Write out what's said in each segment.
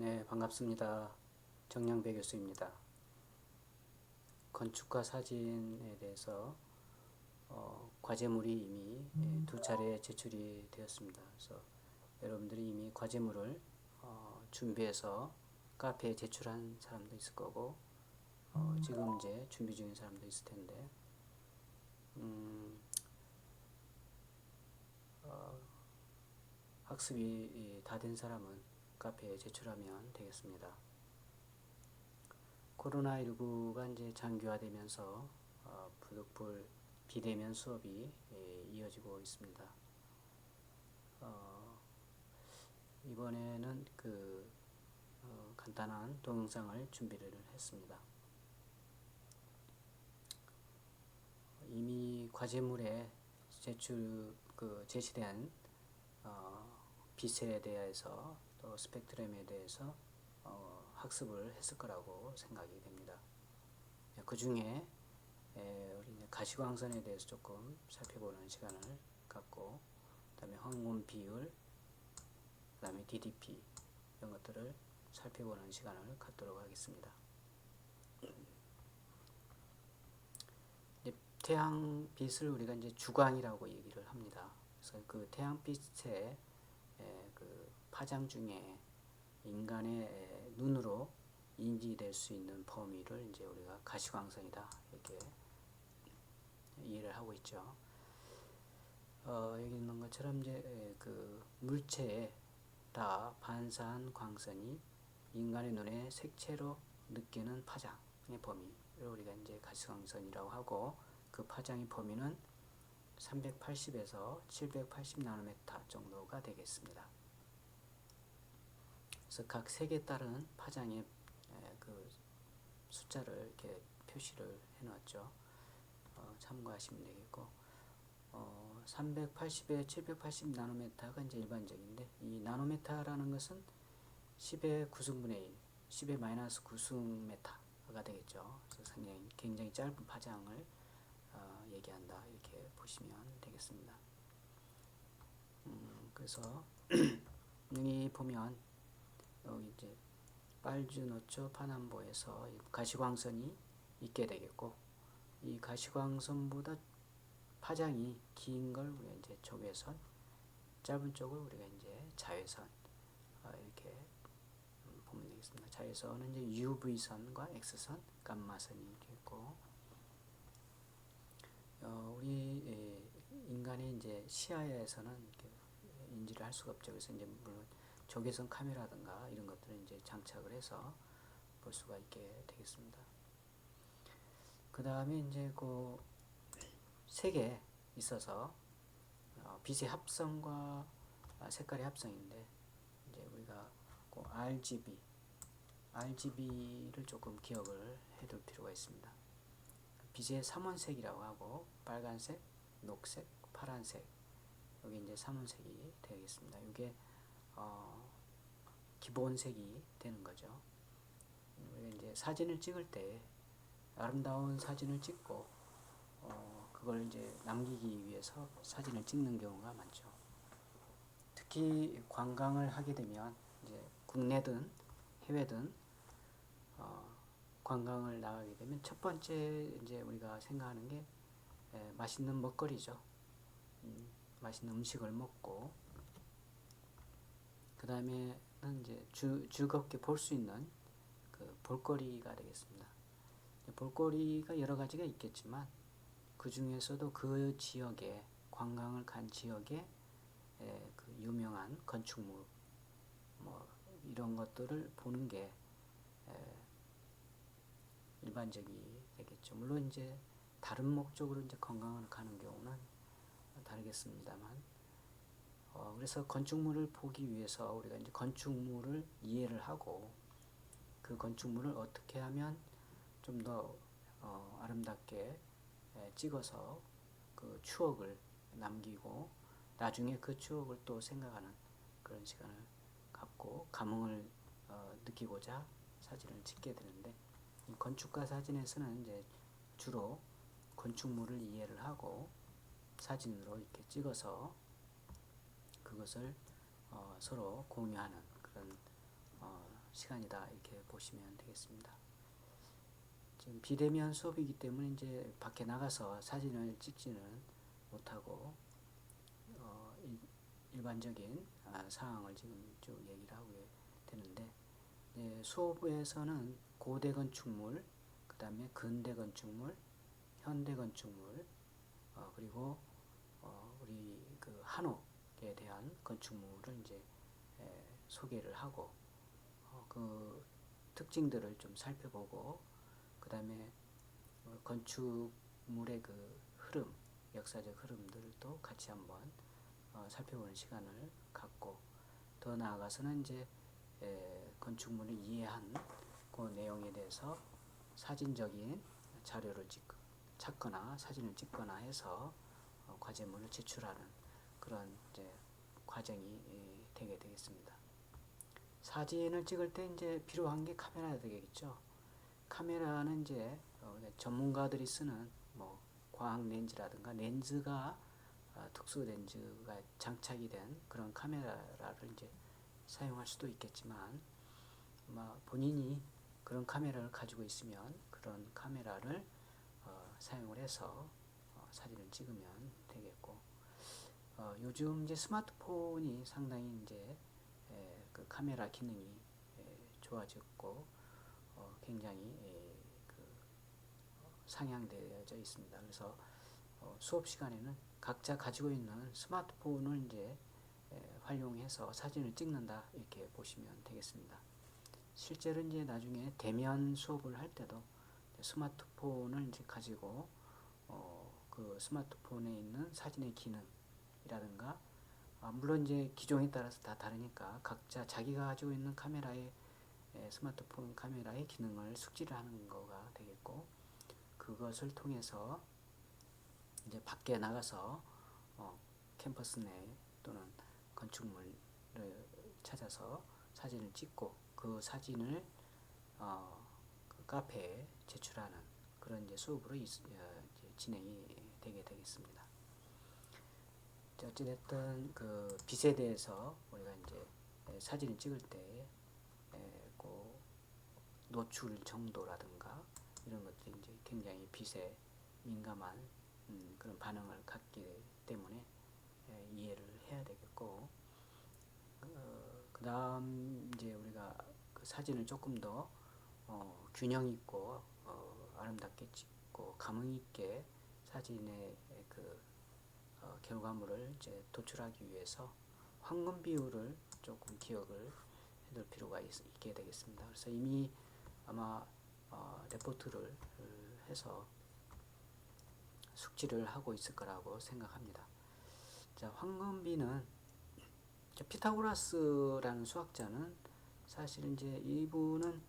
네, 반갑습니다. 정량배 교수입니다. 건축과 사진에 대해서 과제물이 이미 두 차례 제출이 되었습니다. 그래서 여러분들이 이미 과제물을 준비해서 카페에 제출한 사람도 있을 거고 지금 이제 준비 중인 사람도 있을 텐데 학습이 다 된 사람은 카페에 제출하면 되겠습니다. 코로나19가 이제 장기화되면서 부득불 비대면 수업이 이어지고 있습니다. 이번에는 간단한 동영상을 준비를 했습니다. 이미 과제물에 제시된 빛에 대해서 또 스펙트럼에 대해서 학습을 했을 거라고 생각이 됩니다. 그 중에 우리 가시광선에 대해서 조금 살펴보는 시간을 갖고, 그 다음에 황혼 비율, 그 다음에 DDP 이런 것들을 살펴보는 시간을 갖도록 하겠습니다. 태양빛을 우리가 이제 주광이라고 얘기를 합니다. 그래서 그 태양빛의 그 파장 중에 인간의 눈으로 인지될 수 있는 범위를 이제 우리가 가시광선이다 이렇게 이해를 하고 있죠. 여기 있는 것처럼 이제 그 물체에 다 반사한 광선이 인간의 눈에 색채로 느끼는 파장의 범위를 우리가 이제 가시광선이라고 하고, 그 파장의 범위는 380에서 780 나노미터 정도가 되겠습니다. 그래서 각 색에 따른 파장의 그 숫자를 이렇게 표시를 해 놓았죠. 참고하시면 되겠고, 380에 780 나노미터가 이제 일반적인데, 이 나노미터라는 것은 10의 9승분의 1, 10의 마이너스 9승미터가 되겠죠. 그래서 굉장히 짧은 파장을 얘기한다 이렇게 보시면 되겠습니다. 그래서 여기 보면 여기 이제 빨주노초 파남보에서 가시광선이 있게 되겠고, 이 가시광선보다 파장이 긴 걸 우리가 이제 적외선, 짧은 쪽을 우리가 이제 자외선 이렇게 보면 되겠습니다. 자외선은 이제 UV선과 X선, 감마선이 이렇게 있고, 우리 인간의 이제 시야에서는 이렇게 인지를 할 수가 없죠. 그래서 이제 물론 적외선 카메라든가 이런 것들을 이제 장착을 해서 볼 수가 있게 되겠습니다. 그 다음에 이제 그 색에 있어서 빛의 합성과 색깔의 합성인데, 이제 우리가 그 RGB를 조금 기억을 해둘 필요가 있습니다. 빛의 삼원색이라고 하고, 빨간색, 녹색, 파란색, 여기 이제 삼원색이 되겠습니다. 이게 기본색이 되는 거죠. 우리가 이제 사진을 찍을 때 아름다운 사진을 찍고 그걸 이제 남기기 위해서 사진을 찍는 경우가 많죠. 특히 관광을 하게 되면 이제 국내든 해외든 관광을 나가게 되면 첫 번째 이제 우리가 생각하는 게 맛있는 먹거리죠. 맛있는 음식을 먹고, 그 다음에는 이제 즐겁게 볼 수 있는 그 볼거리가 되겠습니다. 볼거리가 여러 가지가 있겠지만 그 중에서도 그 지역에, 관광을 간 지역에 그 유명한 건축물 뭐 이런 것들을 보는 게 일반적이 되겠죠. 물론 이제 다른 목적으로 이제 관광을 가는 경우는 다르겠습니다만, 그래서 건축물을 보기 위해서 우리가 이제 건축물을 이해를 하고, 그 건축물을 어떻게 하면 좀 더 아름답게 찍어서 그 추억을 남기고 나중에 그 추억을 또 생각하는 그런 시간을 갖고 감흥을 느끼고자 사진을 찍게 되는데, 이 건축과 사진에서는 이제 주로 건축물을 이해를 하고 사진으로 이렇게 찍어서 그것을 서로 공유하는 그런 시간이다 이렇게 보시면 되겠습니다. 지금 비대면 수업이기 때문에 이제 밖에 나가서 사진을 찍지는 못하고 일반적인 상황을 지금 쭉 얘기를 하고 되는데, 수업에서는 고대 건축물, 그 다음에 근대 건축물, 현대 건축물, 그리고 우리 그 한옥에 대한 건축물을 이제 소개를 하고 그 특징들을 좀 살펴보고, 그 다음에 건축물의 그 흐름, 역사적 흐름들도 같이 한번 살펴보는 시간을 갖고, 더 나아가서는 이제 건축물을 이해한 그 내용에 대해서 사진적인 자료를 찾거나 사진을 찍거나 해서 과제물을 제출하는 그런 이제 과정이 되게 되겠습니다. 사진을 찍을 때 이제 필요한 게 카메라가 되겠죠. 카메라는 이제 전문가들이 쓰는 뭐 광학 렌즈라든가 렌즈가 특수 렌즈가 장착이 된 그런 카메라를 이제 사용할 수도 있겠지만, 본인이 그런 카메라를 가지고 있으면 그런 카메라를 사용을 해서 사진을 찍으면 되겠고, 요즘 이제 스마트폰이 상당히 이제 그 카메라 기능이 좋아졌고 굉장히 그 상향되어져 있습니다. 그래서 수업 시간에는 각자 가지고 있는 스마트폰을 이제 활용해서 사진을 찍는다 이렇게 보시면 되겠습니다. 실제로 이제 나중에 대면 수업을 할 때도 스마트폰을 이제 가지고 그 스마트폰에 있는 사진의 기능이라든가, 물론 이제 기종에 따라서 다 다르니까 각자 자기가 가지고 있는 카메라의 스마트폰 카메라의 기능을 숙지를 하는 거가 되겠고, 그것을 통해서 이제 밖에 나가서 캠퍼스 내 또는 건축물을 찾아서 사진을 찍고 그 사진을 그 카페에 제출하는 그런 이제 수업으로 이제 진행이 되게 되겠습니다. 어찌됐든 그 빛에 대해서 우리가 이제 사진을 찍을 때 그 노출 정도라든가 이런 것들이 이제 굉장히 빛에 민감한 그런 반응을 갖기 때문에 이해를 해야 되겠고, 그 다음 이제 우리가 그 사진을 조금 더 균형 있고 아름답게 찍고 감흥 있게 사진의 그 결과물을 이제 도출하기 위해서 황금 비율을 조금 기억을 해둘 필요가 있게 되겠습니다. 그래서 이미 아마 레포트를 해서 숙지를 하고 있을 거라고 생각합니다. 자, 황금비는 피타고라스라는 수학자는 사실 이제 이분은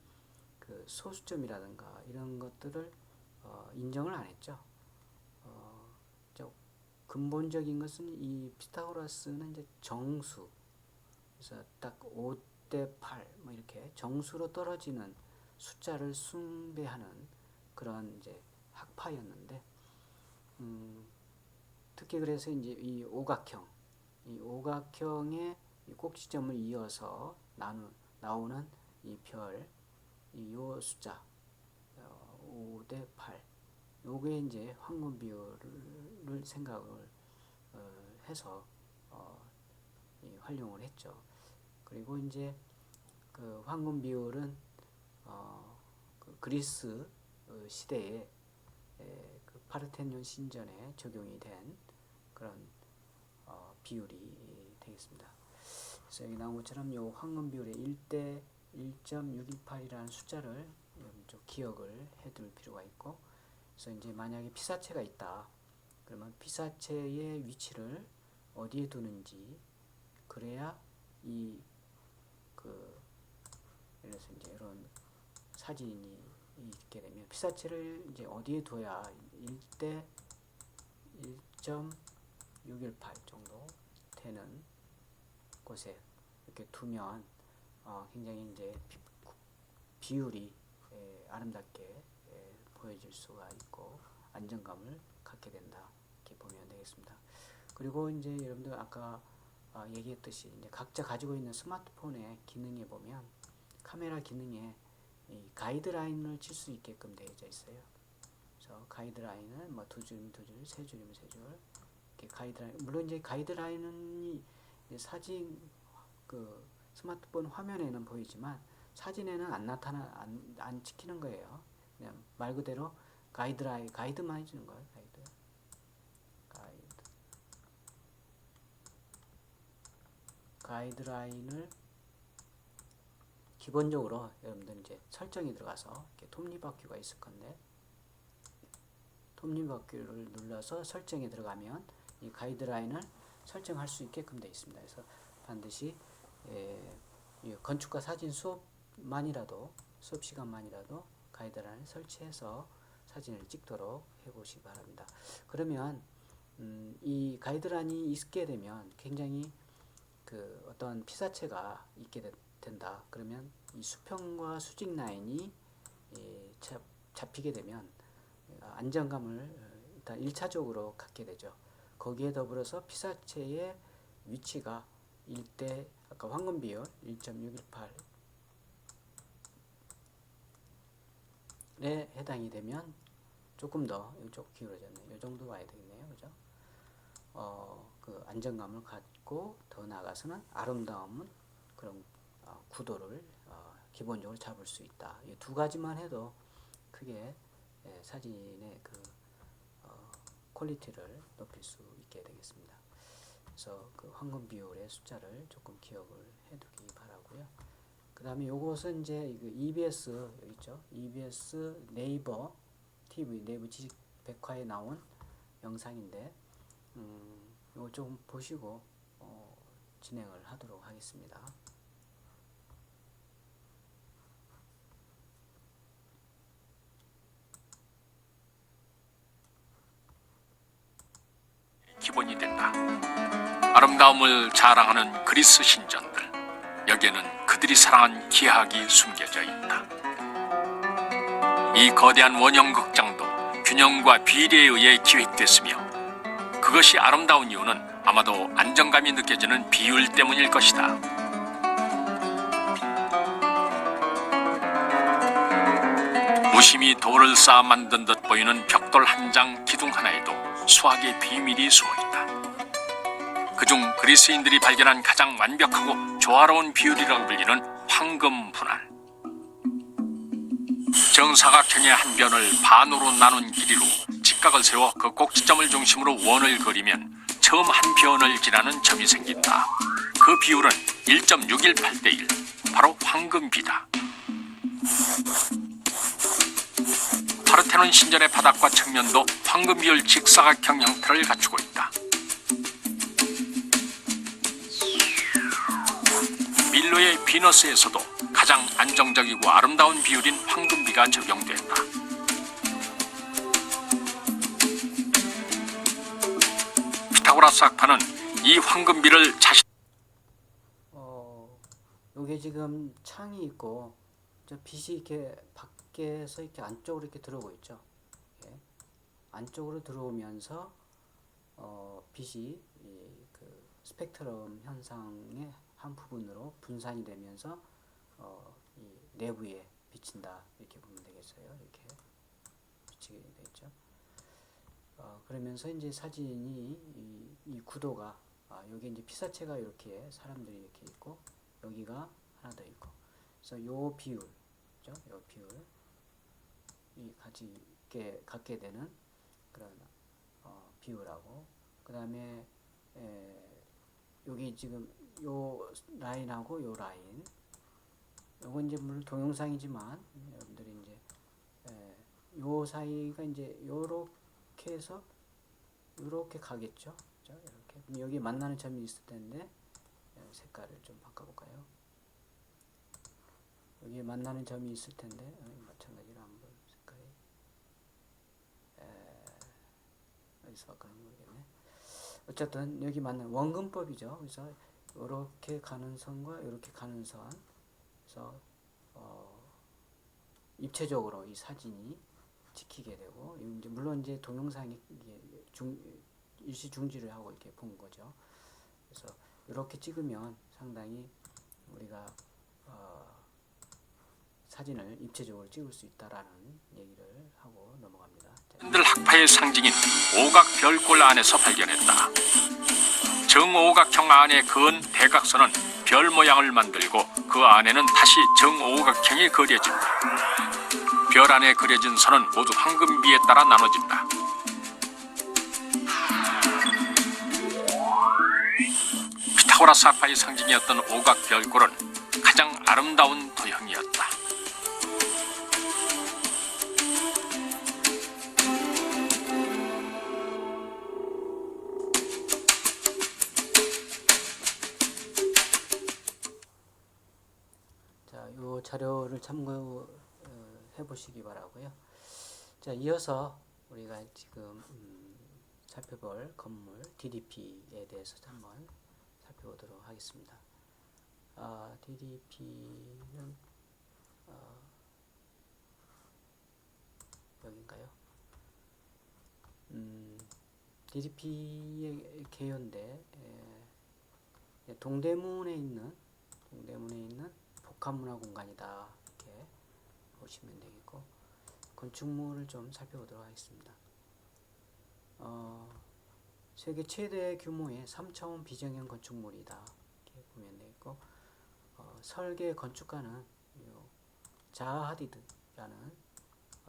그 소수점이라든가 이런 것들을 인정을 안 했죠. 근본적인 것은 이 피타고라스는 이제 정수, 그래서 딱 5대 8 뭐 이렇게 정수로 떨어지는 숫자를 숭배하는 그런 이제 학파였는데, 특히 그래서 이제 이 오각형의 이 꼭지점을 이어서 나오는 이 별, 요 숫자 5대 8, 요게 이제 황금 비율을 생각을 해서 활용을 했죠. 그리고 이제 그 황금 비율은 그 그리스 시대에 그 파르테논 신전에 적용이 된 그런 비율이 되겠습니다. 그래서 여기 나온 것처럼 요 황금 비율의 1대 1.618이라는 숫자를 좀 기억을 해둘 필요가 있고, 그래서 이제 만약에 피사체가 있다 그러면 피사체의 위치를 어디에 두는지, 그래야 예를 들어서 이제 이런 사진이 있게 되면 피사체를 이제 어디에 둬야 1대 1.618 정도 되는 곳에 이렇게 두면 굉장히 이제 비율이 아름답게 보여질 수가 있고 안정감을 갖게 된다 이렇게 보면 되겠습니다. 그리고 이제 여러분들 아까 얘기했듯이 이제 각자 가지고 있는 스마트폰의 기능에 보면 카메라 기능에 이 가이드라인을 칠 수 있게끔 되어져 있어요. 그래서 가이드라인은 뭐 두 줄이면 두 줄, 세 줄이면 세 줄. 이렇게 가이드라인. 물론 이제 가이드라인은 사진 그 스마트폰 화면에는 보이지만 사진에는 안 찍히는 거예요. 그냥 말 그대로 가이드만 해주는 거예요. 가이드라인을 기본적으로 여러분들 이제 설정이 들어가서 이렇게 톱니바퀴가 있을 건데, 톱니바퀴를 눌러서 설정에 들어가면 이 가이드라인을 설정할 수 있게끔 되어 있습니다. 그래서 반드시 이 건축과 사진 수업 시간만이라도 가이드라인을 설치해서 사진을 찍도록 해보시기 바랍니다. 그러면 이 가이드라인이 있게 되면 굉장히 그 어떤 피사체가 있게 된다. 그러면 이 수평과 수직 라인이 잡히게 되면 안정감을 일단 1차적으로 갖게 되죠. 거기에 더불어서 피사체의 위치가 1대 아까 황금 비율 1.618에 해당이 되면 조금 더 이쪽 기울어졌네요. 이 정도 와야 되겠네요. 그죠? 그 안정감을 갖고 더 나아가서는 아름다움은 그런 구도를 기본적으로 잡을 수 있다. 이 두 가지만 해도 크게 사진의 그 퀄리티를 높일 수 있게 되겠습니다. 그래서 그 황금 비율의 숫자를 조금 기억을 해두기 바라고요. 그 다음에 요것은 이제 그 EBS 여기 있죠. EBS 네이버 TV 네이버 지식 백화에 나온 영상인데 요거 좀 보시고 진행을 하도록 하겠습니다. 기본이 된다. 아름다움을 자랑하는 그리스 신전들, 여기에는 그들이 사랑한 기하학이 숨겨져 있다. 이 거대한 원형 극장도 균형과 비례에 의해 기획됐으며 그것이 아름다운 이유는 아마도 안정감이 느껴지는 비율 때문일 것이다. 무심히 돌을 쌓아 만든 듯 보이는 벽돌 한 장 기둥 하나에도 수학의 비밀이 숨어있다. 그중 그리스인들이 발견한 가장 완벽하고 조화로운 비율이라고 불리는 황금 분할. 정사각형의 한 변을 반으로 나눈 길이로 직각을 세워 그 꼭지점을 중심으로 원을 그리면 처음 한 변을 지나는 점이 생긴다. 그 비율은 1.618대 1, 바로 황금비다. 파르테논 신전의 바닥과 측면도 황금 비율 직사각형 형태를 갖추고 있다. 밀로의 비너스에서도 가장 안정적이고 아름다운 비율인 황금비가 적용된다. 피타고라스 학파는 이 황금비를 자신 요게 지금 창이 있고 저 빛이 이렇게 밖에서 이렇게 안쪽으로 이렇게 들어오고 있죠. 예. 안쪽으로 들어오면서 빛이 그 스펙트럼 현상의 한 부분으로 분산이 되면서 이 내부에 비친다 이렇게 보면 되겠어요. 이렇게 비치게 되죠. 그러면서 이제 사진이 이 구도가 여기 이제 피사체가 이렇게 사람들이 이렇게 있고 여기가 하나 더 있고 그래서 요 비율, 그죠? 요 비율이 같이 갖게 되는 그런 비율하고 그 다음에 여기 지금 요 라인하고 요 라인 요건 이제 물론 동영상이지만 여러분들이 이제 요 사이가 이제 요렇게 해서 요렇게 가겠죠. 그죠? 이렇게 그럼 여기 만나는 점이 있을 텐데 색깔을 좀 바꿔볼까요? 여기 만나는 점이 있을 텐데 마찬가지로 한번 색깔이 어디서 바꾸는지 모르겠네. 어쨌든 여기 맞는 원근법이죠. 그래서 이렇게 가는 선과 이렇게 가는 선, 그래서 입체적으로 이 사진이 찍히게 되고, 이제 물론 이제 동영상이 일시 중지를 하고 이렇게 본 거죠. 그래서 이렇게 찍으면 상당히 우리가 사진을 입체적으로 찍을 수 있다라는 얘기를 하고 넘어갑니다. 들 학파의 상징인 오각 별골 안에서 발견했다. 정오각형 안에 그은 대각선은 별 모양을 만들고 그 안에는 다시 정오각형이 그려진다. 별 안에 그려진 선은 모두 황금비에 따라 나눠진다. 피타고라스 학파의 상징이었던 오각 별골은 가장 아름다운 도형이었다. 자, 이 자료를 참고해 보시기 바라고요. 자, 이어서 우리가 지금 살펴볼 건물 DDP에 대해서 한번 살펴보도록 하겠습니다. DDP는 여기인가요? DDP의 개요인데 동대문에 있는 복합문화 공간이다, 이렇게 보시면 되겠고, 건축물을 좀 살펴보도록 하겠습니다. 세계 최대 규모의 3차원 비정형 건축물이다, 이렇게 보면 되겠고, 설계 건축가는 자하 하디드라는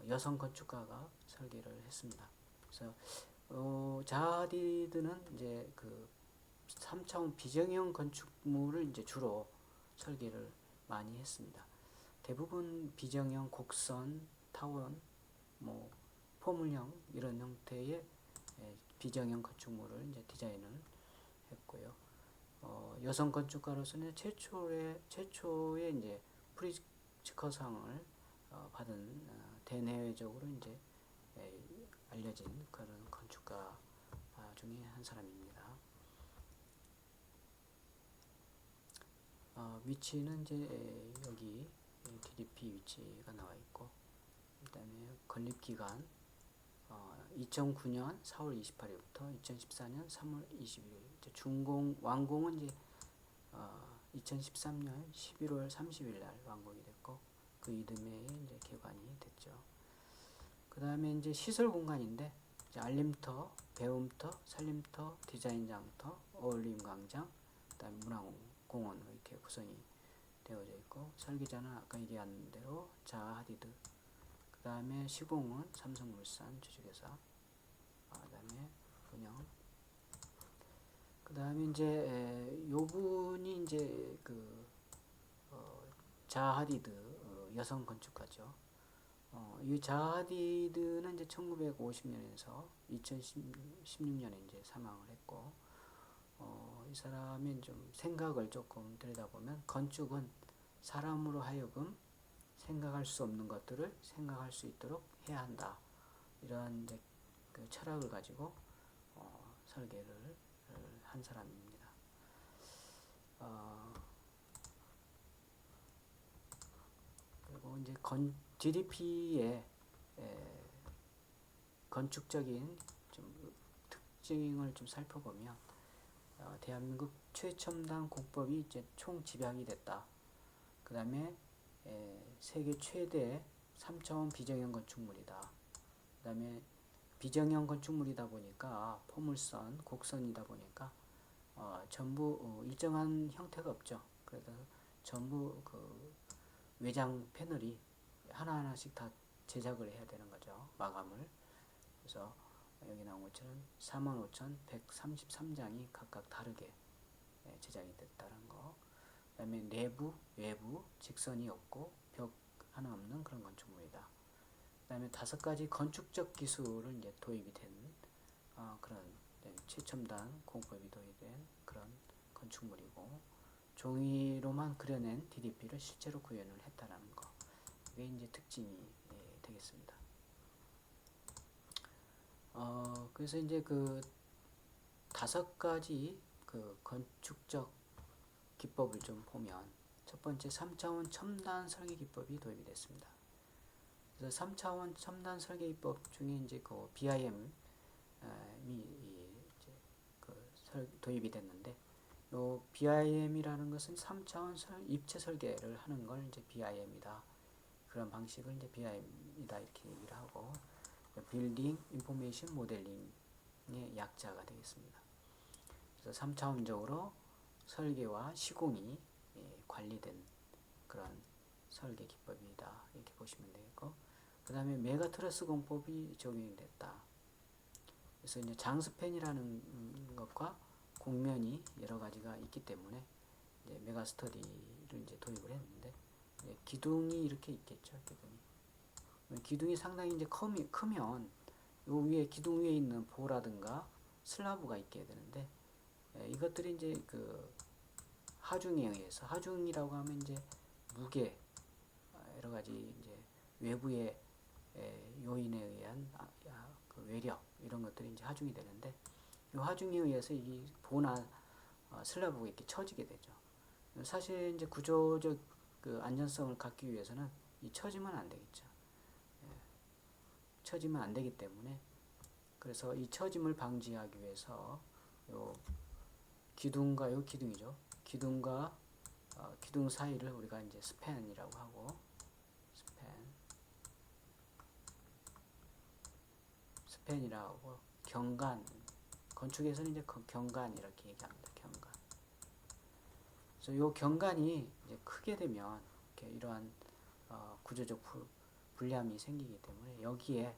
여성 건축가가 설계를 했습니다. 그래서 자하 하디드는 이제 그 3차원 비정형 건축물을 이제 주로 설계를 많이 했습니다. 대부분 비정형, 곡선, 타원, 포물형 이런 형태의 비정형 건축물을 이제 디자인을 했고요. 여성 건축가로서는 최초의 이제 프리츠커상을 받은 대내외적으로 이제 알려진 그런 건축가 중에 한 사람입니다. 위치는 이제 여기 DDP 위치가 나와 있고, 그다음에 건립 기간 2009년 4월 28일부터 2014년 3월 21일, 완공은 이제 2013년 11월 30일 날 완공이 됐고, 그 이듬해에 이제 개관이 됐죠. 그다음에 이제 시설 공간인데, 이제 알림터, 배움터, 살림터, 디자인장터, 어울림 광장, 그다음에 문화공원 이렇게 구성이 되어져 있고, 설계자는 아까 얘기한 대로 자하 하디드, 그 다음에 시공은 삼성물산 주식회사, 그다음에 운영, 그 다음에 이제 요 분이 이제 그 자하 하디드 여성 건축가죠. 이 자하 하디드는 이제 1950년에서 2016년에 이제 사망을 했고, 이 사람의 좀 생각을 조금 들여다보면, 건축은 사람으로 하여금 생각할 수 없는 것들을 생각할 수 있도록 해야 한다, 이런 이제 그 철학을 가지고 설계를 한 사람입니다. 그리고 이제 DDP의 건축적인 좀 특징을 좀 살펴보면, 대한민국 최첨단 공법이 이제 총 집약이 됐다. 그 다음에 세계 최대 3차원 비정형 건축물이다. 그 다음에 비정형 건축물이다 보니까 포물선, 곡선이다 보니까 전부 일정한 형태가 없죠. 그래서 전부 그 외장 패널이 하나하나씩 다 제작을 해야 되는 거죠, 마감을. 그래서 여기 나온 것처럼 45,133장이 각각 다르게 제작이 됐다는 거. 그 다음에 내부, 외부 직선이 없고 벽 하나 없는 그런 건축물이다. 그 다음에 5가지 건축적 기술을 이제 도입이 된 그런 최첨단 공법이 도입된 그런 건축물이고, 종이로만 그려낸 DDP를 실제로 구현을 했다는 거. 이게 이제 특징이 되겠습니다. 그래서 이제 그 5가지 그 건축적 기법을 좀 보면, 첫 번째 3차원 첨단 설계 기법이 도입이 됐습니다. 그래서 3차원 첨단 설계 기법 중에 이제 그 BIM이 이제 도입이 됐는데, 요 BIM이라는 것은 3차원 입체 설계를 하는 걸 이제 BIM이다, 그런 방식을 이제 BIM이다 이렇게 얘기를 하고, 빌딩 인포메이션 모델링의 약자가 되겠습니다. 그래서 3차원적으로 설계와 시공이 관리된 그런 설계 기법이다 이렇게 보시면 되겠고, 그 다음에 메가트러스 공법이 적용이 됐다. 그래서 이제 장스팬이라는 것과 곡면이 여러 가지가 있기 때문에 이제 메가스터디를 이제 도입을 했는데, 이제 기둥이 이렇게 있겠죠. 기둥이 상당히 이제 크면 요 위에 기둥 위에 있는 보라든가 슬라브가 있게 되는데, 이것들이 이제 그 하중에 의해서, 하중이라고 하면 이제 무게, 여러 가지 이제 외부의 요인에 의한 그 외력 이런 것들이 이제 하중이 되는데, 이 하중에 의해서 이 보나 슬라브가 이렇게 처지게 되죠. 사실 이제 구조적 그 안전성을 갖기 위해서는 이 처지면 안 되겠죠. 처지면 안 되기 때문에, 그래서 이 처짐을 방지하기 위해서 요 기둥과 요 기둥이죠. 기둥과 기둥 사이를 우리가 이제 스팬이라고 하고, 스팬이라고 경관, 건축에서는 이제 경관 이렇게 얘기합니다. 경관. 그래서 요 경관이 이제 크게 되면 이렇게 이러한 구조적 불리함이 생기기 때문에 여기에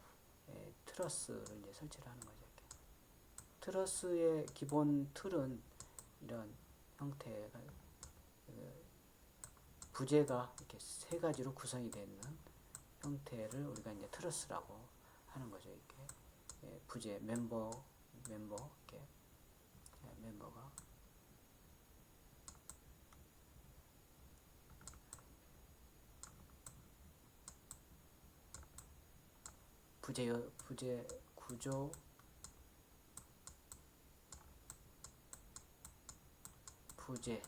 트러스를 이제 설치를 하는 거죠. 이렇게. 트러스의 기본 틀은 이런 형태가 부재가 이렇게 세 가지로 구성이 되는 형태를 우리가 이제 트러스라고 하는 거죠. 이렇게 부재 멤버 이렇게 멤버가 부재 구조 부재를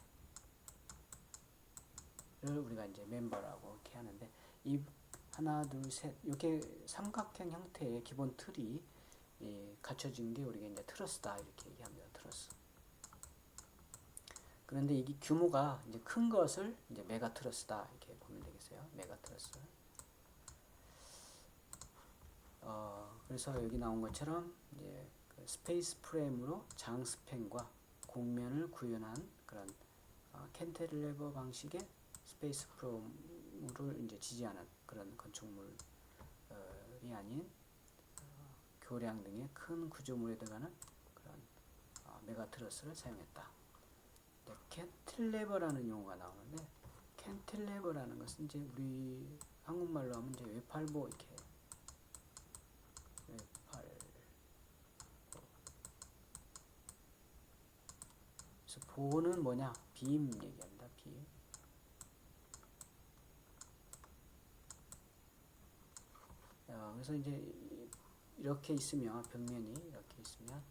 우리가 이제 멤버라고 이렇게 하는데, 이 하나 둘 셋 이렇게 삼각형 형태의 기본 틀이 갖춰진 게 우리가 이제 트러스다 이렇게 얘기합니다. 트러스. 그런데 이게 규모가 이제 큰 것을 이제 메가 트러스다 이렇게 보면 되겠어요. 메가 트러스. 그래서 여기 나온 것처럼 이제 그 스페이스 프레임으로 장스팬과 곡면을 구현한 그런 캔틸레버 방식의 스페이스 프레임을 이제 지지하는 그런 건축물이 아닌 교량 등의 큰 구조물에 들어가는 그런 메가트러스를 사용했다. 캔틸레버라는 용어가 나오는데, 캔틸레버라는 것은 이제 우리 한국말로 하면 이제 외팔보 이렇게 그래서 보는 뭐냐? 빔 얘기합니다. 빔. 그래서 이제 이렇게 있으면, 벽면이 이렇게 있으면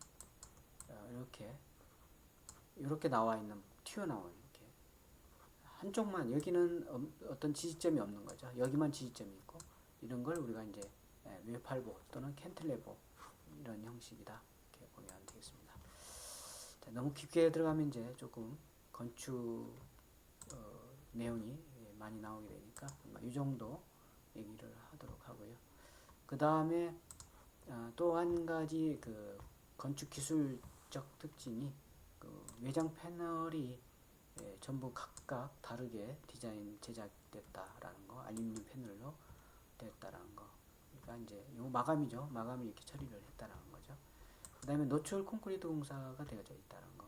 이렇게 나와 있는, 튀어나오는, 이렇게 한쪽만, 여기는 어떤 지지점이 없는 거죠. 여기만 지지점이 있고, 이런 걸 우리가 이제 외팔보 또는 캔틸레버 이런 형식이다 이렇게 보면 되겠습니다. 자, 너무 깊게 들어가면 이제 조금 건축 내용이 많이 나오게 되니까 이 정도 얘기를 하도록 하고요. 그 다음에 또 한 가지 그 건축 기술적 특징이 그 외장 패널이 전부 각각 다르게 디자인 제작됐다라는 거, 알루미늄 패널로 됐다라는 거. 그러니까 이제 요 마감이죠. 마감이 이렇게 처리를 했다라는 거죠. 그 다음에 노출 콘크리트 공사가 되어져 있다는 거.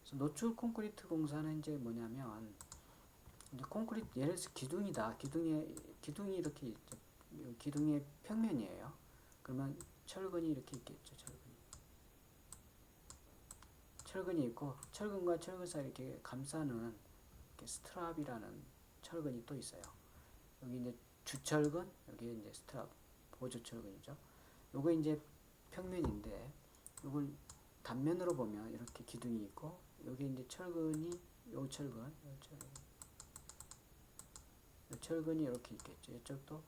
그래서 노출 콘크리트 공사는 이제 뭐냐면, 이제 콘크리트, 예를 들어서 기둥이다. 기둥이 이렇게 있죠. 기둥의 평면이에요. 그러면 철근이 이렇게 있겠죠. 철근이 있고, 철근과 철근 사이 이렇게 감싸는 이렇게 스트랍이라는 철근이 또 있어요. 여기 이제 주철근, 여기 이제 스트랍, 보조철근이죠. 요거 이제 평면인데, 요걸 단면으로 보면 이렇게 기둥이 있고, 여기 이제 철근이, 요 철근이 이렇게 있겠죠. 이쪽도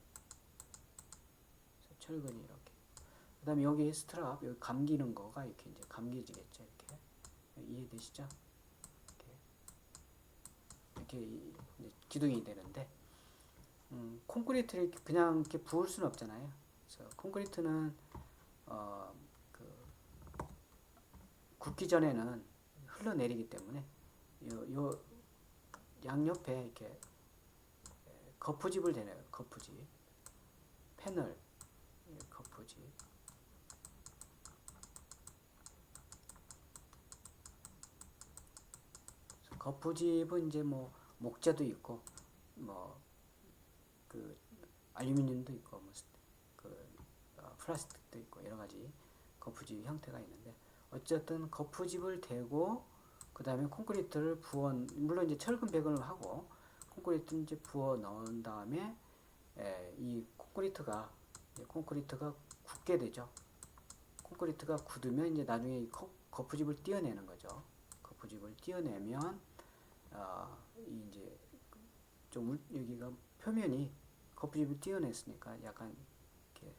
철근이 이렇게. 그 다음에 여기 스트랍, 여기 감기는 거가 이렇게 이제 감겨지겠죠. 이렇게. 이해되시죠? 이렇게 이제 기둥이 되는데, 콘크리트를 그냥 이렇게 부을 수는 없잖아요. 그래서 콘크리트는 그 굳기 전에는 흘러내리기 때문에 요 양옆에 이렇게 거푸집을 대네요. 거푸집, 패널, 거푸집. 거푸집은 이제 뭐 목재도 있고 뭐 그 알루미늄도 있고 뭐그 플라스틱도 있고 여러 가지 거푸집 형태가 있는데 어쨌든 거푸집을 대고 그 다음에 콘크리트를 부어 물론 이제 철근 배관을 하고 콘크리트 이제 부어 넣은 다음에 이 콘크리트가 굳게 되죠. 콘크리트가 굳으면 이제 나중에 이 거푸집을 띄어내는 거죠. 거푸집을 띄어내면 이제 좀 여기가 표면이 거푸집을 띄어냈으니까 약간 이렇게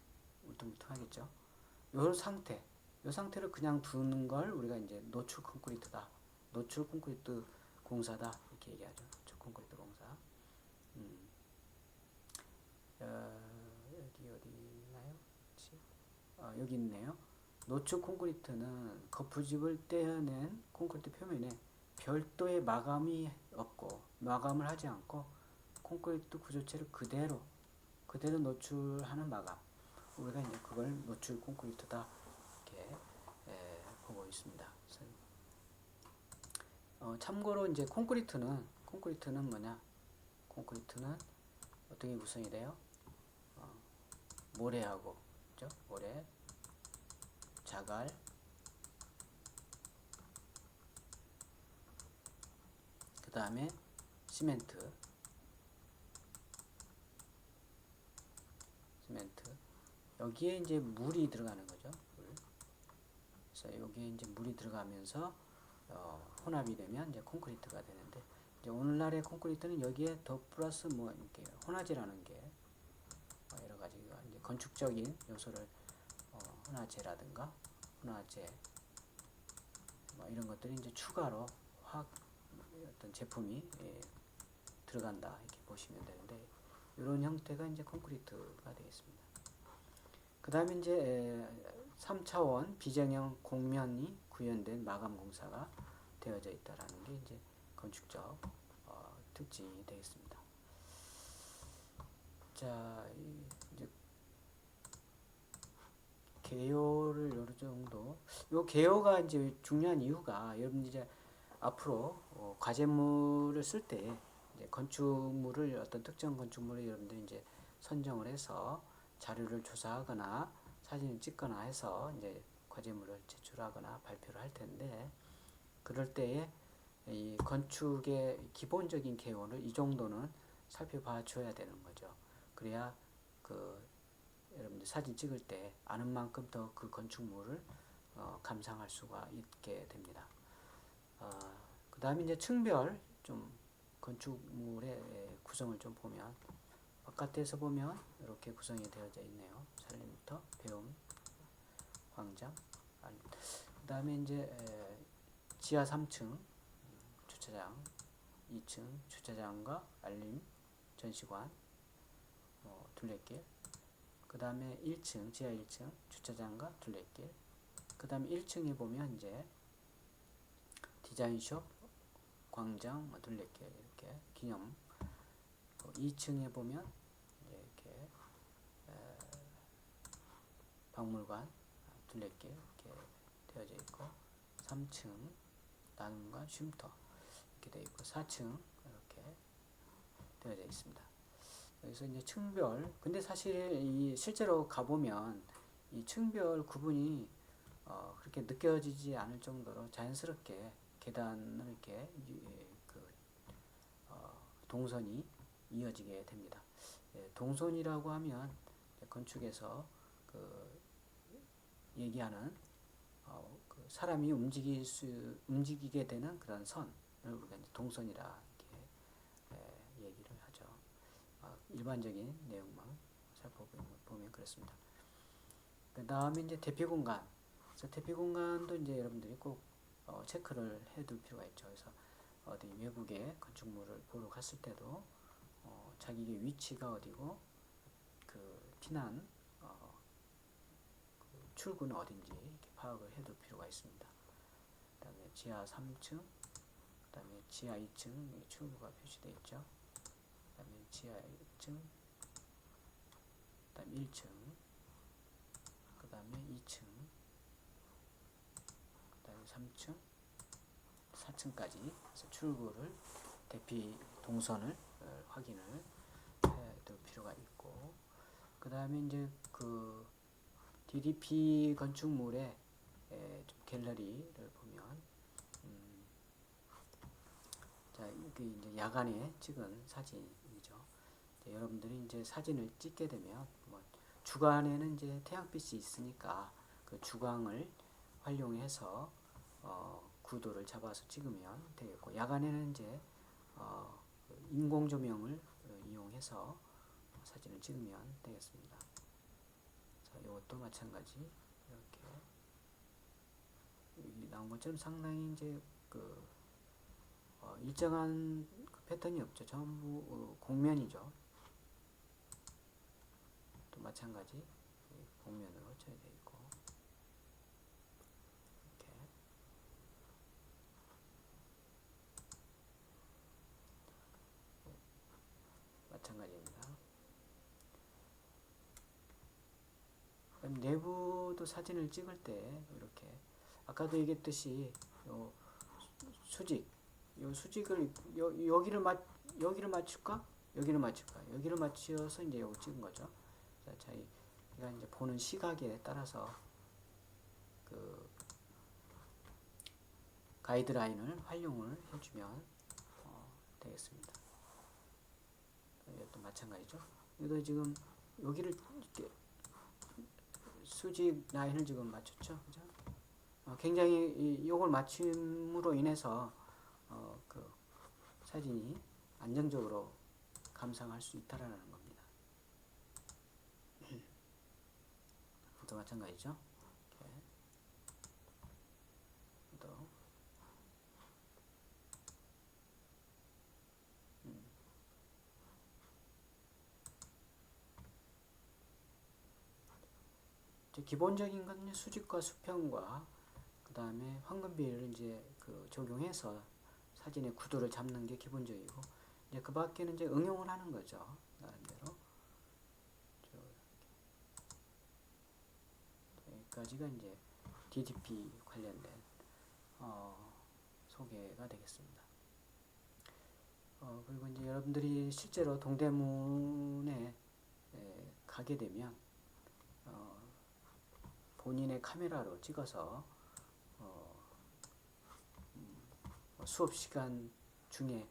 울퉁불퉁하겠죠. 이 상태를 그냥 두는 걸 우리가 이제 노출 콘크리트다, 노출 콘크리트 공사다 이렇게 얘기하죠. 노출 콘크리트 공사. 여기 어디 있나요? 여기 있네요. 노출 콘크리트는 거푸집을 떼어낸 콘크리트 표면에 별도의 마감이 없고 마감을 하지 않고 콘크리트 구조체를 그대로 노출하는 마감. 우리가 이제 그걸 노출 콘크리트다 이렇게 보고 있습니다. 참고로 이제 콘크리트는 뭐냐? 콘크리트는 어떻게 구성이 돼요? 모래하고, 그죠? 모래, 자갈, 그 다음에 시멘트, 여기에 이제 물이 들어가는 거죠. 그래서 여기에 이제 물이 들어가면서 혼합이 되면 이제 콘크리트가 되는데 이제 오늘날의 콘크리트는 여기에 더 플러스 뭐 이렇게 혼화제라는 게 여러 가지가 이제 건축적인 요소를 혼화제라든가 혼화제 뭐 이런 것들이 이제 추가로 어떤 제품이 들어간다 이렇게 보시면 되는데 이런 형태가 이제 콘크리트가 되겠습니다. 그 다음에 이제 3차원 비정형 곡면이 구현된 마감 공사가 되어져 있다라는 게 이제 건축적 특징이 되겠습니다. 자, 이제 개요를 어느 정도, 요 개요가 이제 중요한 이유가 여러분 이제 앞으로 과제물을 쓸 때 건축물을 어떤 특정 건축물을 여러분들이 이제 선정을 해서 자료를 조사하거나 사진을 찍거나 해서 이제 과제물을 제출하거나 발표를 할 텐데 그럴 때에 이 건축의 기본적인 개요를 이 정도는 살펴봐 줘야 되는 거죠. 그래야 여러분들 사진 찍을 때 아는 만큼 더 그 건축물을 감상할 수가 있게 됩니다. 그 다음에 이제 층별 좀 건축물의 구성을 좀 보면 바깥에서 보면 이렇게 구성이 되어져 있네요. 살림부터 배움, 광장, 그 다음에 이제 지하 3층 주차장, 2층 주차장과 알림, 전시관, 둘레길, 그 다음에 1층 지하 1층 주차장과 둘레길, 그 다음에 1층에 보면 이제 디자인숍, 광장, 둘레길 이렇게 기념. 2층에 보면 이렇게 박물관, 둘레길 이렇게 되어져 있고 3층 나눔관, 쉼터 이렇게 되어 있고 4층 이렇게 되어져 있습니다. 여기서 이제 층별, 근데 사실 이 실제로 가보면 이 층별 구분이 그렇게 느껴지지 않을 정도로 자연스럽게 계단을 이렇게 동선이 이어지게 됩니다. 동선이라고 하면 건축에서 얘기하는 사람이 움직이게 되는 그런 선을 우리가 이제 동선이라 이렇게 얘기를 하죠. 일반적인 내용만 살펴보면 그렇습니다. 그 다음에 이제 대피 공간. 그래서 대피 공간도 이제 여러분들이 꼭 체크를 해둘 필요가 있죠. 그래서 어디 외국에 건축물을 보러 갔을 때도 자기의 위치가 어디고 그 피난 그 출구는 어딘지 이렇게 파악을 해둘 필요가 있습니다. 그다음에 지하 3층, 그다음에 지하 2층 출구가 표시되어 있죠. 그다음에 지하 1층, 그다음에 1층, 그다음에 2층, 그다음에 3층, 4층까지 출구를 대피 동선을 확인을 해둘 필요가 있고, 그 다음에 이제 그 DDP 건축물의 좀 갤러리를 보면, 자, 이게 이제 야간에 찍은 사진이죠. 이제 여러분들이 이제 사진을 찍게 되면, 뭐 주간에는 이제 태양빛이 있으니까 그 주광을 활용해서 구도를 잡아서 찍으면 되겠고, 야간에는 이제 인공 조명을 이용해서 사진을 찍으면 되겠습니다. 자, 이것도 마찬가지 이렇게 여기 나온 것처럼 상당히 이제 그 일정한 그 패턴이 없죠. 전부 공면이죠. 또 마찬가지 공면으로 쳐야 되어 있고, 이렇게 마찬가지입니다. 그다음 내부도 사진을 찍을 때 이렇게 아까도 얘기했듯이 요 수직, 요 수직을 여기를 맞출까? 여기를 맞출까? 여기를 맞춰서 이제 요거 찍은 거죠. 자, 저희가 이제 보는 시각에 따라서 그 가이드라인을 활용을 해주면 되겠습니다. 이것도 마찬가지죠. 이것도 지금 여기를 이렇게 수직 라인을 지금 맞췄죠, 그죠? 굉장히 이걸 맞춤으로 인해서 그 사진이 안정적으로 감상할 수 있다라는 겁니다. 또 마찬가지죠. 이렇게 또 기본적인 건 수직과 수평과 그 다음에 황금비를 이제 그 적용해서 사진의 구도를 잡는 게 기본적이고, 이제 그 밖에는 이제 응용을 하는 거죠. 나름대로. 여기까지가 이제 DDP 관련된 소개가 되겠습니다. 그리고 이제 여러분들이 실제로 동대문에 가게 되면 본인의 카메라로 찍어서 수업 시간 중에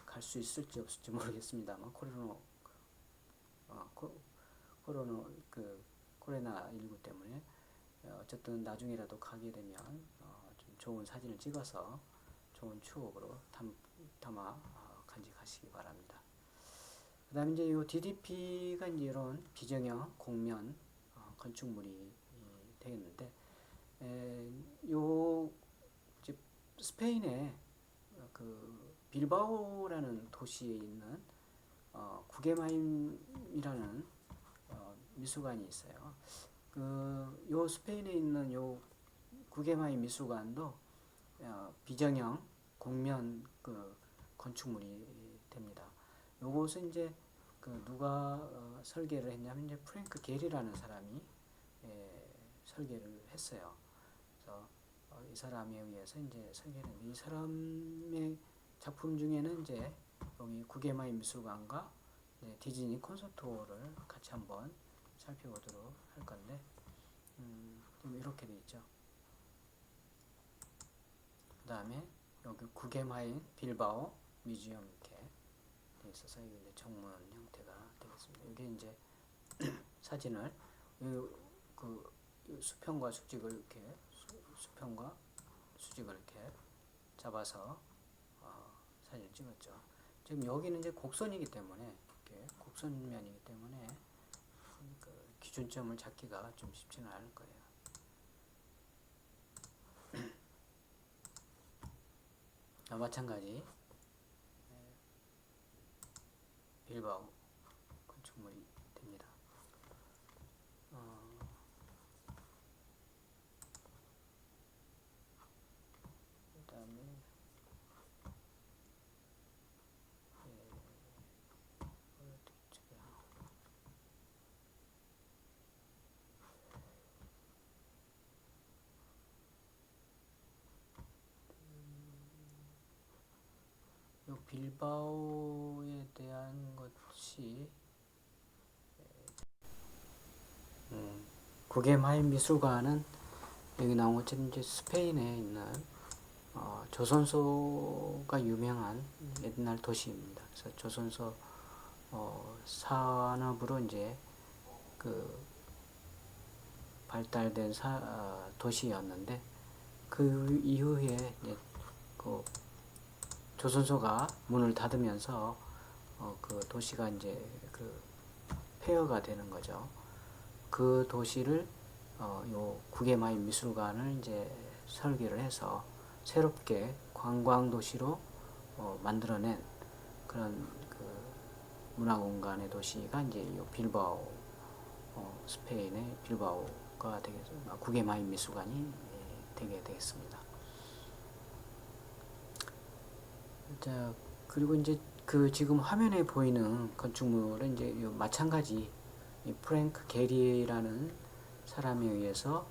갈 수 있을지 없을지 모르겠습니다만, 코로나19 때문에 어쨌든 나중에라도 가게 되면 좀 좋은 사진을 찍어서 좋은 추억으로 담아 간직하시기 바랍니다. 그 다음에 이제 이 DDP가 이제 이런 비정형 곡면 건축물이 되겠는데, 요 이제 스페인의 그 빌바오라는 도시에 있는 구게마임이라는 미술관이 있어요. 요 스페인에 있는 요 구게마임 미술관도 비정형 곡면 그 건축물이 됩니다. 요것은 이제 그 누가 설계를 했냐면 이제 프랭크 게리라는 사람이 설계를 했어요. 그래서 이 사람에 의해서 이제 설계를 했는데, 이 사람의 작품 중에는 이제 여기 구게마임 미술관과 디즈니 콘서트홀을 같이 한번 살펴보도록 할 건데, 좀 이렇게 돼 있죠. 그 다음에 여기 구게마임 빌바오 뮤지엄 이렇게 돼 있어서 이게 이제 정문 형태가 되겠습니다. 이게 이제 사진을 그 수평과 수직을 이렇게 잡아서 사진을 찍었죠. 지금 여기는 이제 곡선이기 때문에, 이렇게 곡선면이기 때문에 그 기준점을 잡기가 좀 쉽지는 않을 거예요. 마찬가지 빌바오 건축물이 됩니다. 그다음에 요 빌바오에 대한 것이 구겐하임 미술관은 여기 나온 것처럼 이제 스페인에 있는 조선소가 유명한 옛날 도시입니다. 그래서 조선소 산업으로 이제 그 발달된 도시였는데 그 이후에 이제 그 조선소가 문을 닫으면서 그 도시가 이제 그 폐허가 되는 거죠. 그 도시를 요 구겐하임 미술관을 이제 설계를 해서 새롭게 관광 도시로 만들어낸 그런 그 문화공간의 도시가 이제 요 빌바오, 스페인의 빌바오가 되겠습니다. 구겐하임 미술관이 되게 되겠습니다. 자, 그리고 이제 그 지금 화면에 보이는 건축물은 이제 마찬가지 이 프랭크 게리라는 사람에 의해서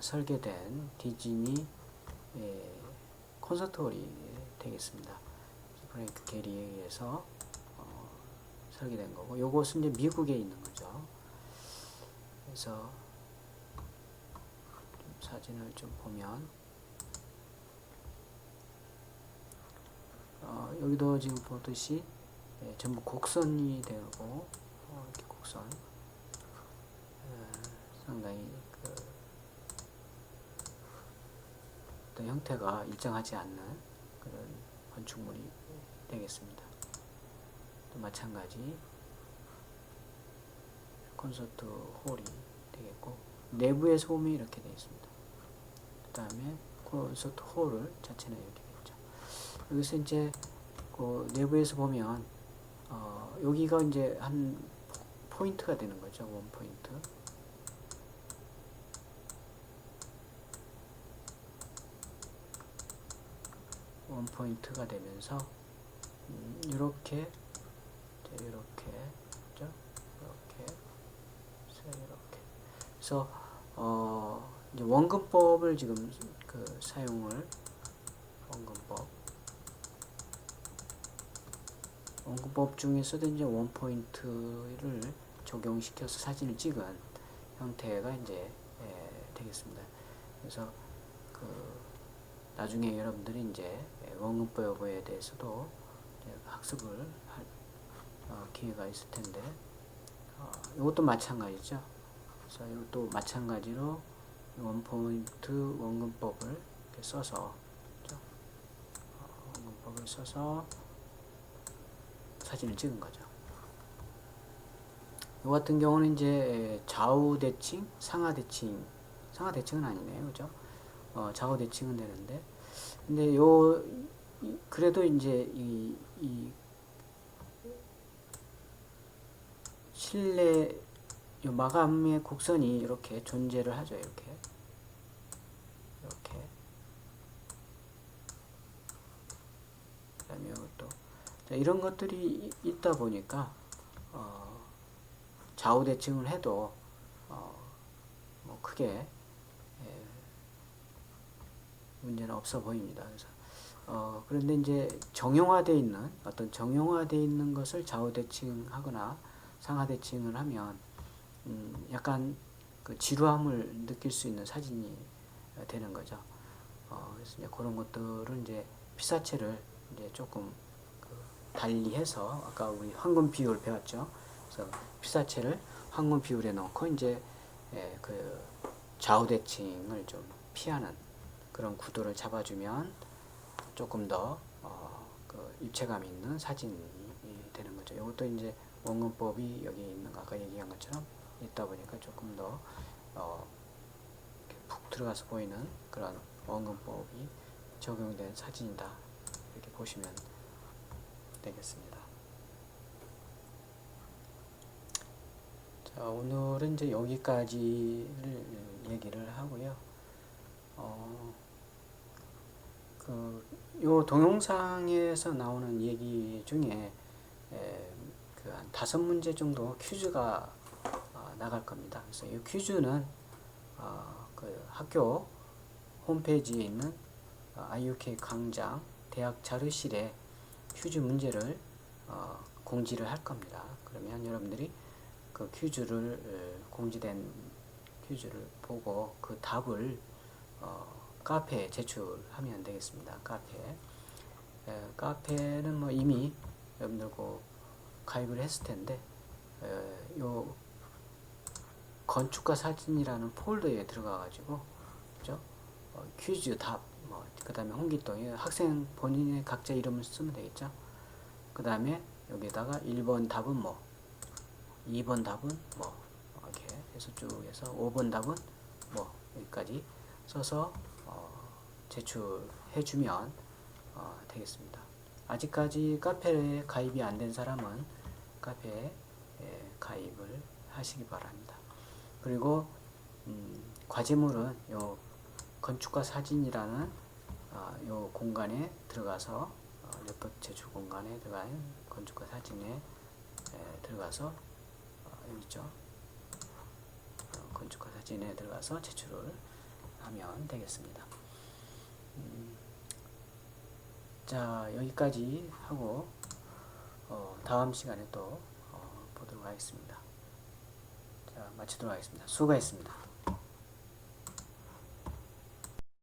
설계된 디즈니 콘서트홀이 되겠습니다. 프랭크 게리에 의해서 설계된 거고, 요것은 이제 미국에 있는 거죠. 그래서 좀 사진을 좀 보면 여기도 지금 보듯이 전부 곡선이 되고 이렇게 곡선 상당히 그 어떤 형태가 일정하지 않는 그런 건축물이 되겠습니다. 또 마찬가지 콘서트 홀이 되겠고, 내부에서 보면 이렇게 되어 있습니다. 그 다음에 콘서트 홀을 자체는 이렇게 되죠. 여기서 이제 그 내부에서 보면 여기가 이제 한 포인트가 되는 거죠. 원 포인트. 원 포인트가 되면서 이렇게 이렇게 그죠? 이렇게 그래서 이제 원근법을 지금 그 사용을 원근법 중에서도 이제 원 포인트를 적용시켜서 사진을 찍은 형태가 이제 되겠습니다. 그래서 그 나중에 여러분들이 이제 원근법에 대해서도 학습을 할 기회가 있을 텐데, 이것도 마찬가지죠. 그래서 이것도 마찬가지로 원포인트 원근법을 이렇게 써서 원근법을 써서 사진을 찍은 거죠. 이 같은 경우는 이제 좌우 대칭, 상하 대칭은 아니네요, 그죠? 좌우 대칭은 되는데, 근데 그래도 이제 이 실내 요 마감의 곡선이 이렇게 존재를 하죠. 이렇게 그다음에 이것도 이런 것들이 있다 보니까 좌우 대칭을 해도 뭐 크게 문제는 없어 보입니다. 그래서 그런데 이제 정형화되어 있는 것을 좌우 대칭하거나 상하 대칭을 하면 약간 그 지루함을 느낄 수 있는 사진이 되는 거죠. 그래서 이제 그런 것들은 이제 피사체를 이제 조금 달리해서 아까 우리 황금 비율 배웠죠. 그래서 피사체를 황금 비율에 넣고 이제 그 좌우 대칭을 좀 피하는 그런 구도를 잡아주면 조금 더 그 입체감 있는 사진이 되는 거죠. 이것도 이제 원근법이 여기 있는 거 아까 얘기한 것처럼 있다 보니까 조금 더 푹 들어가서 보이는 그런 원근법이 적용된 사진이다, 이렇게 보시면 되겠습니다. 자, 오늘은 이제 여기까지를 얘기를 하고요. 요 동영상에서 나오는 얘기 중에 그 한 5문제 정도 퀴즈가 나갈 겁니다. 그래서 이 퀴즈는 그 학교 홈페이지에 있는 IUK 강장 대학 자료실에 퀴즈 문제를 공지를 할 겁니다. 그러면 여러분들이 그 퀴즈를 공지된 퀴즈를 보고 그 답을 카페에 제출하면 되겠습니다. 카페는 뭐 이미 여러분들 그 가입을 했을 텐데 요 건축가 사진이라는 폴더에 들어가 가지고 그죠? 퀴즈 답, 뭐 그다음에 홍길동 학생 본인의 각자 이름을 쓰면 되겠죠. 그다음에 여기다가 1번 답은 뭐, 2번 답은 뭐 이렇게 해서 쭉 해서 5번 답은 뭐 여기까지 써서 제출해주면 되겠습니다. 아직까지 카페에 가입이 안 된 사람은 카페에 가입을 하시기 바랍니다. 그리고 과제물은 요 건축가 사진이라는 요 공간에 들어가서 랩법 제출 공간에 들어간 건축가 사진에 들어가서 여기 있죠. 건축가 사진에 들어가서 제출을 하면 되겠습니다. 자, 여기까지 하고 다음 시간에 또 보도록 하겠습니다. 자, 마치도록 하겠습니다. 수고하셨습니다.